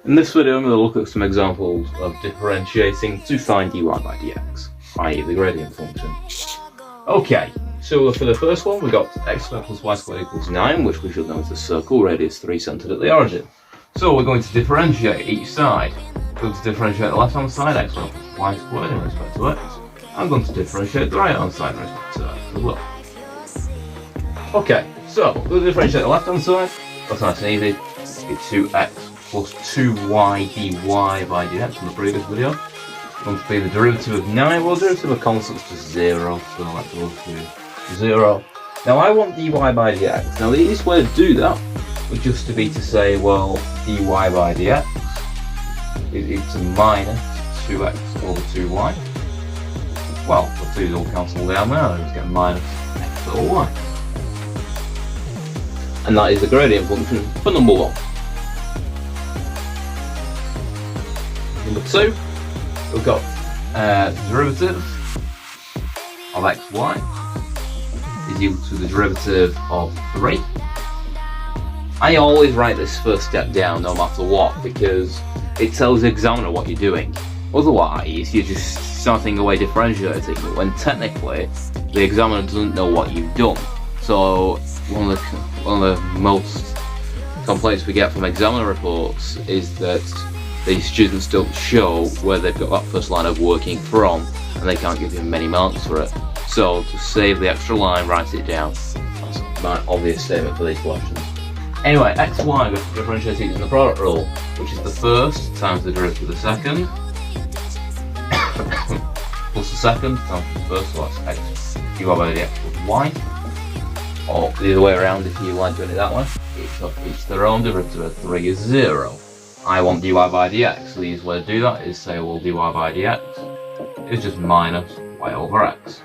In this video I'm going to look at some examples of differentiating to find dy by dx, i.e. the gradient function. Okay, so for the first one we got x squared plus y squared equals 9, which we should know is a circle, radius 3 centred at the origin. So we're going to differentiate each side. We're going to differentiate the left hand side, x squared plus y squared in respect to x. I'm going to differentiate the right hand side in respect to x as well. Okay, so we're going to differentiate the left hand side. That's nice and easy. It's 2x plus 2y dy by dx from the previous video. It's going to be the derivative of 9. Well, the derivative of constants is 0, so that goes to 0. Now I want dy by dx. Now the easiest way to do that would just to be to say, well, dy by dx is equal to minus 2x over 2y. Well, the 2's all cancel down there, I just get minus x over y. And that is the gradient function for number 1. Number 2, we've got the derivative of xy is equal to the derivative of 3. I always write this first step down no matter what, because it tells the examiner what you're doing. Otherwise, you're just starting away differentiating when technically the examiner doesn't know what you've done. So one of the most complaints we get from examiner reports is that the students don't show where they've got that first line of working from, and they can't give you many marks for it. So to save the extra line, write it down. That's my obvious statement for these questions. Anyway, xy we're going to differentiate using the product rule, which is the first times the derivative of the second plus the second times the first, so that's x dy by dx plus y. Or the other way around if you like doing it that way. Each their own. Derivative of 3 is 0. I want dy by dx, so the easiest way to do that is say, well, dy by dx is just minus y over x.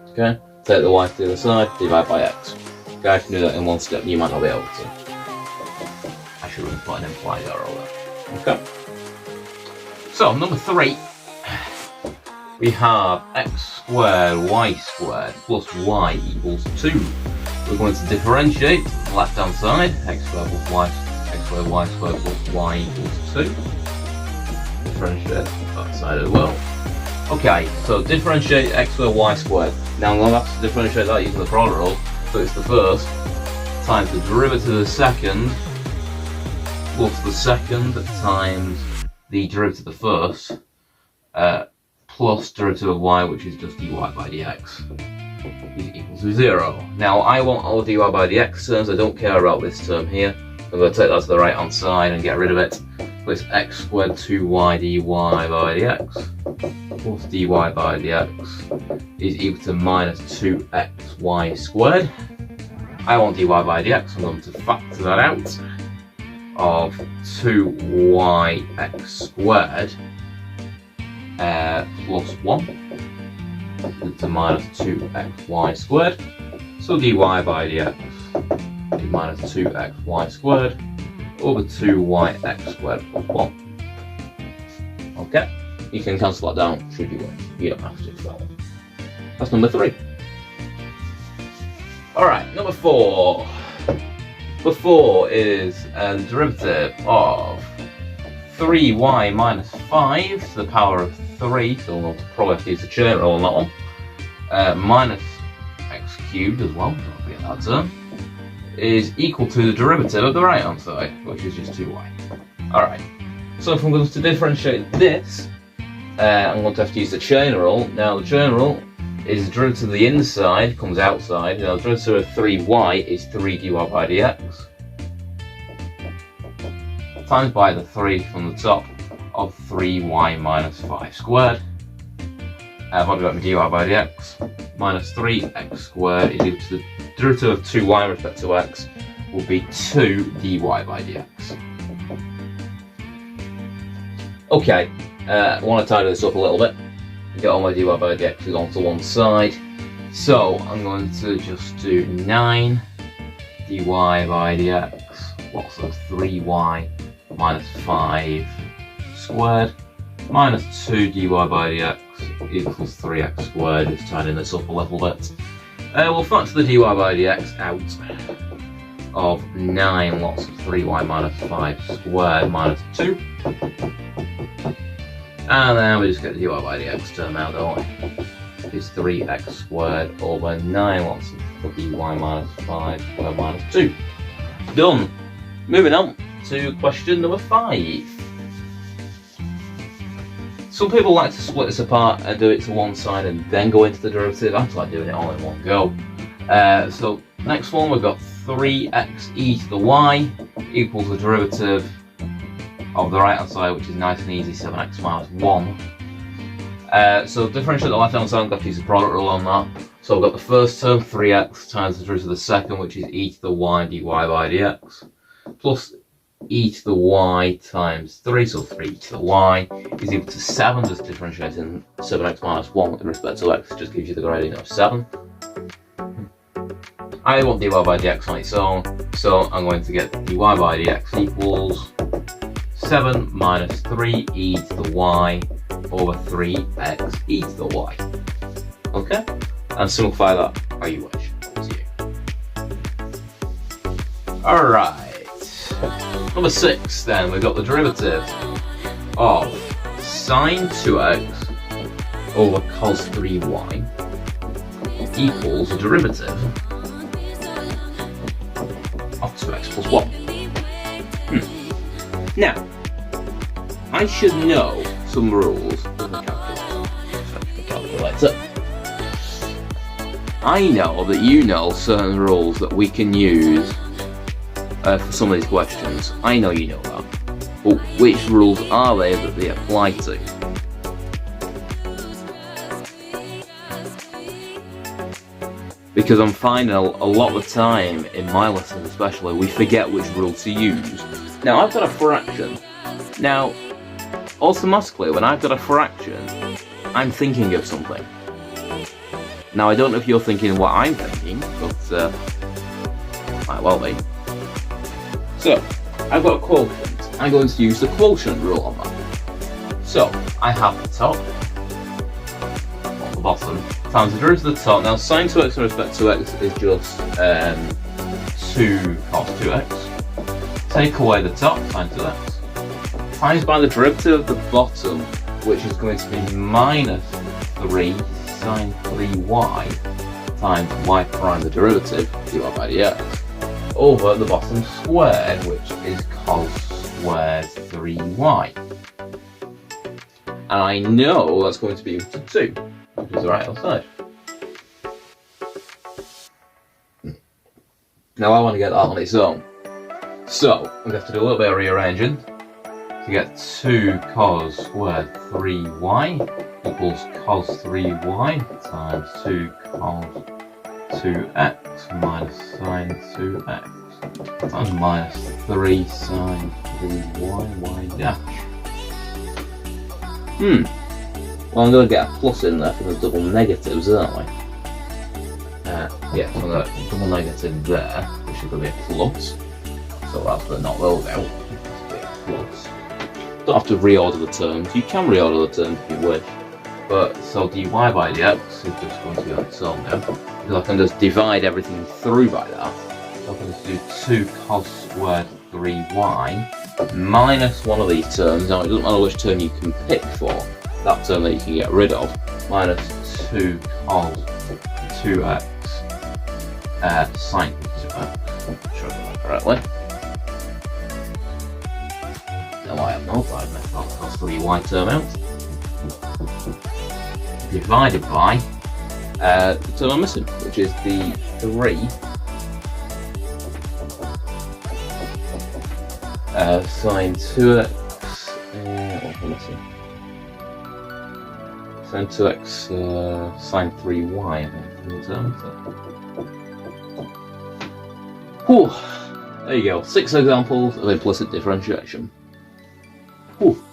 Okay, take the y to the other side, divide by x. Okay, I can do that in one step, you might not be able to. I should have put an implied error there. Okay. So, number 3, we have x squared y squared plus y equals 2. We're going to differentiate the left hand side, x squared plus y squared plus y equals 2. Differentiate that side as well. Okay, so differentiate x squared y squared. Now I'm going to have to differentiate that using the product rule. So it's the first times the derivative of the second plus the second times the derivative of the first plus derivative of y, which is just dy by dx, is equal to 0. Now I want all dy by dx terms, I don't care about this term here. I'm going to take that to the right hand side and get rid of it. So it's x squared 2y dy by dx plus dy by dx is equal to minus 2xy squared. I want dy by dx, I'm going to factor that out of 2yx squared plus 1 to minus 2xy squared. So dy by dx is minus 2xy squared over 2yx squared plus 1. Okay, you can cancel that down should you want. You don't have to for that one. That's number 3. Alright, number 4. Number 4 is the derivative of 3y minus 5 to the power of 3, so we'll probably have to use the chain rule on that one, minus x cubed as well, don't forget that term, is equal to the derivative of the right hand side, which is just 2y. Alright, so if I'm going to differentiate this, I'm going to have to use the chain rule. Now the chain rule is the derivative of the inside comes outside. Now the derivative of 3y is 3 dy by dx times by the 3 from the top of 3y minus 5 squared. I've already got my dy by dx minus 3x squared is equal to the derivative of 2y in respect to x will be 2 dy by dx. Okay, I want to tidy this up a little bit. Get all my dy by dx's onto one side. So I'm going to just do 9 dy by dx. What's that? 3y minus 5 squared minus 2 dy by dx equals 3x squared. Just tidying this up a little bit. We'll factor the dy by dx out. of 9 lots of 3y minus 5 squared minus 2. And then we just get the dy by dx term out, don't we? It's 3x squared over 9 lots of dy minus 5 squared minus 2. Done. Moving on to question number 5. Some people like to split this apart and do it to one side and then go into the derivative. I like doing it all in one go. So next one, we've got 3x e to the y equals the derivative of the right hand side, which is nice and easy, 7x minus 1. So differentiate the left hand side, I've got to use the product rule on that. So I've got the first term, 3x times the derivative of the second, which is e to the y dy by dx, plus e to the y times 3, so 3 to the y is equal to 7, just differentiating 7x minus 1 with respect to x just gives you the gradient of 7. I want dy by dx on its own, so I'm going to get dy by dx equals 7 minus 3 e to the y over 3x e to the y. Okay? And simplify that how you wish. Up to you. Alright. Number 6 then, we've got the derivative of sine 2x over cos 3y equals the derivative of 2x plus 1. Now, I should know some rules of the calculator. I know that you know certain rules that we can use for some of these questions. I know you know that. But which rules are they that they apply to? Because I'm finding a lot of the time, in my lessons especially, we forget which rule to use. Now, I've got a fraction. Now, automatically, when I've got a fraction, I'm thinking of something. Now, I don't know if you're thinking what I'm thinking, but might well be. So, I've got a quotient. I'm going to use the quotient rule on that. So, I have the top, or the bottom, times the derivative of the top. Now, sine 2x in respect to x is just 2 cos 2x. Take away the top, sine 2x, times by the derivative of the bottom, which is going to be minus 3 sine 3y times y prime, the derivative, dy by dx, over the bottom squared, which is cos squared 3y. And I know that's going to be equal to 2, which is the right hand side. Now I want to get that on its own. So, I'm going to have to do a little bit of rearranging to get 2 cos squared 3y equals cos 3y times 2 cos 2x minus sine 2x times minus 3 sine 3y y dash. Well, I'm going to get a plus in there for the double negatives, aren't I? Yeah, so I'm going to get a double negative there, which is going to be a plus. So that's going to knock those out. That's going to be a plus. Don't have to reorder the terms. You can reorder the terms if you wish. But so dy by dx is just going to be on its own now. Because I can just divide everything through by that. So I can just do 2 cos squared 3y minus one of these terms. Now it doesn't matter which term you can pick for. That term that you can get rid of. Minus 2 cos 2x sine 2x. Show that correctly. Now I have multiplied my cos 3y term out. Divided by the term I'm missing, which is the 3 sine 2x. What am I missing? Sine 2x sine 3y, I think, in the term. Whew. There you go. 6 examples of implicit differentiation. Whew.